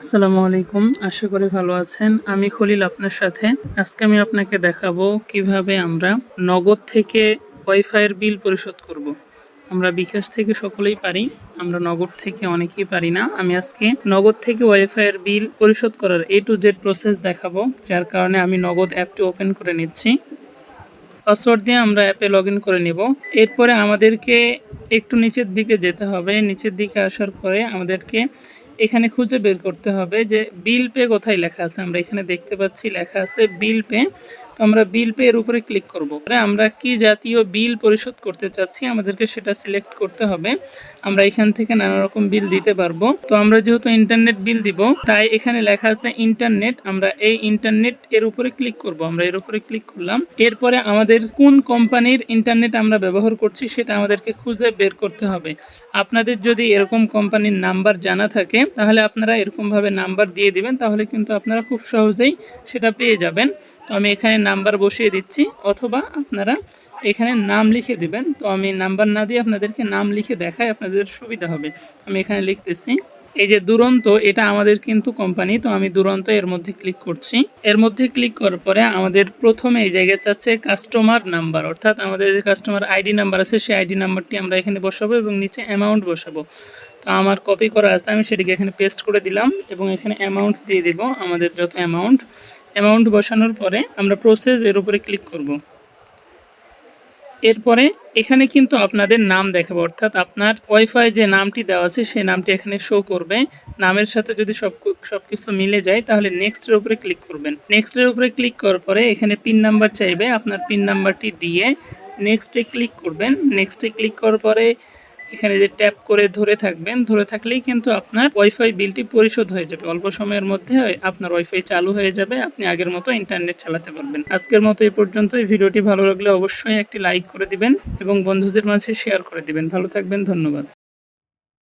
আসসালামু আলাইকুম। আশা করি ভালো আছেন। আমি খলিল আপনার সাথে। আজকে আমি আপনাকে দেখাবো কিভাবে আমরা নগদ থেকে ওয়াইফাইয়ের বিল পরিশোধ করব। আমরা বিকাশ থেকে সকলেই পারি, আমরা নগদ থেকে অনেকেই পারি না। আমি আজকে নগদ থেকে ওয়াইফাইয়ের বিল পরিশোধ করার A to Z প্রসেস দেখাবো, যার কারণে আমি নগদ অ্যাপটি ওপেন করে নিচ্ছি। পাসওয়ার্ড দিয়ে আমরা অ্যাপে লগইন করে নেব। এরপরে আমাদেরকে একটু নিচের দিকে যেতে হবে। নিচের দিকে আসার পরে আমাদেরকে এখানে খুঁজে বের করতে হবে যে বিল পে কোথায় লেখা আছে। আমরা এখানে দেখতে পাচ্ছি লেখা আছে বিল পে। তো আমরা বিল পে এর উপরে ক্লিক করব। আমরা কি জাতীয় বিল পরিশোধ করতে চাচ্ছি আমাদেরকে সেটা সিলেক্ট করতে হবে। আমরা এখান থেকে নানা রকম বিল দিতে পারবো। তো আমরা যেহেতু ইন্টারনেট বিল দিব, তাই এখানে লেখা আছে ইন্টারনেট। আমরা এই ইন্টারনেট এর উপরে ক্লিক করব। আমরা এর উপরে ক্লিক করলাম। এরপরে আমাদের কোন কোম্পানির ইন্টারনেট আমরা ব্যবহার করছি সেটা আমাদেরকে খুঁজে বের করতে হবে। আপনাদের যদি এরকম কোম্পানির নাম্বার জানা থাকে তাহলে আপনারা এরকমভাবে নাম্বার দিয়ে দিবেন, তাহলে কিন্তু আপনারা খুব সহজেই সেটা পেয়ে যাবেন। তো আমি এখানে নাম্বার বসিয়ে দিচ্ছি, অথবা আপনারা এখানে নাম লিখে দিবেন। তো আমি নাম্বার না দিয়ে আপনাদেরকে নাম লিখে দেখাই, আপনাদের সুবিধা হবে। আমি এখানে লিখতেছি, এই যে দুরন্ত, এটা আমাদের কিন্তু কোম্পানি। তো আমি দুরন্ত এর মধ্যে ক্লিক করছি। এর মধ্যে ক্লিক করার পরে আমাদের প্রথমে এই জায়গায় চাচ্ছে কাস্টমার নাম্বার, অর্থাৎ আমাদের যে কাস্টমার আইডি নাম্বার আছে সেই আইডি নাম্বারটি আমরা এখানে বসাবো এবং নিচে অ্যামাউন্ট বসাবো। তো আমার কপি করা আছে, আমি সেটিকে এখানে পেস্ট করে দিলাম এবং এখানে অ্যামাউন্ট দিয়ে দিব, আমাদের যত অ্যামাউন্ট বসানোর পরে আমরা প্রসেস এর উপরে ক্লিক করব। এরপরে এখানে কিন্তু আপনাদের নাম দেখাবো, অর্থাৎ আপনার ওয়াইফাই যে নামটি দেওয়া আছে সেই নামটি এখানে শো করবে। নামের সাথে যদি সব কিছু মিলে যায় তাহলে নেক্সটের উপরে ক্লিক করবেন। নেক্সটের উপরে ক্লিক করার পরে এখানে পিন নাম্বার চাইবে, আপনার পিন নাম্বারটি দিয়ে নেক্সটে ক্লিক করবেন। নেক্সটে ক্লিক করার পরে এখানে যে ট্যাপ করে ধরে থাকবেন, ধরে থাকলেই কিন্তু আপনার ওয়াইফাই বিলটি পরিশোধ হয়ে যাবে। অল্প সময়ের মধ্যে আপনার ওয়াইফাই চালু হয়ে যাবে, আপনি আগের মতো ইন্টারনেট চালাতে পারবেন। আজকের মতো এই পর্যন্তই। ভিডিওটি ভালো লাগলে অবশ্যই একটি লাইক করে দিবেন এবং বন্ধুদের মাঝে শেয়ার করে দিবেন। ভালো থাকবেন, ধন্যবাদ।